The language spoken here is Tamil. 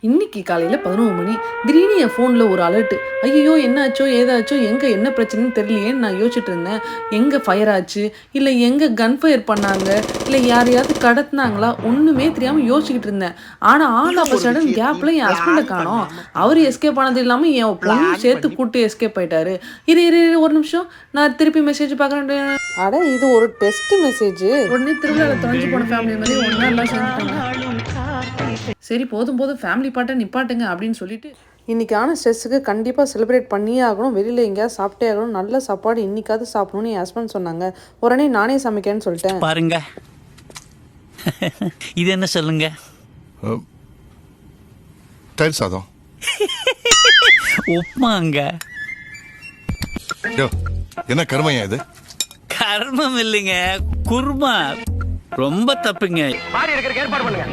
இன்னைக்கு காலையில் 11 மணி திடீர்னு என் ஃபோனில் ஒரு அலர்ட்டு. ஐயோ என்னாச்சோ ஏதாச்சோ எங்கே என்ன பிரச்சனைன்னு தெரியலையேன்னு நான் யோசிச்சுட்டு இருந்தேன். எங்கே ஃபயர் ஆச்சு, இல்லை எங்கே கன் ஃபயர் பண்ணாங்க, இல்லை யாரையாவது கடத்தினாங்களா, ஒன்றுமே தெரியாமல் யோசிச்சுக்கிட்டு இருந்தேன். ஆனால் ஆல் ஆஃப் சடன் கேப்பில் என் ஹஸ்பண்டை காணோம். அவர் எஸ்கேப் ஆனது இல்லாமல் என் பொண்ணும் சேர்த்து கூட்டு எஸ்கேப் ஆயிட்டாரு. இரு ஒரு நிமிஷம், நான் திருப்பி மெசேஜ் பார்க்குறேன். அட இது ஒரு டெஸ்ட் மெசேஜ். உடனே திருவிழாவில் தொலைஞ்சு போன ஃபேமிலி மாதிரி ஒன்றா எல்லாம் சேர்ந்துட்டாங்க. சரி போதும் ஃபேமிலி பாட்டை நிப்பாட்டுங்க அப்படின்னு சொல்லிட்டு இன்னைக்கான ஸ்ட்ரெஸ்ஸுக்கு கண்டிப்பாக செலிப்ரேட் பண்ணியே ஆகணும். வெளியில் எங்கேயாவது சாப்பிட்டே ஆகணும். நல்ல சாப்பாடு இன்னைக்காவது சாப்பிடணும்னு என் ஹஸ்பண்ட் சொன்னாங்க. உடனே நானே சமைக்கேன்னு சொல்லிட்டேன். பாருங்க இது என்ன சொல்லுங்க? தயிர் சாதம். உப்மாங்க. என்ன கர்மையா இது? கர்மம் இல்லைங்க, குருமா. ரொம்ப தப்புங்க. பாரி இருக்கிற ஏற்பாடு பண்ணுங்க.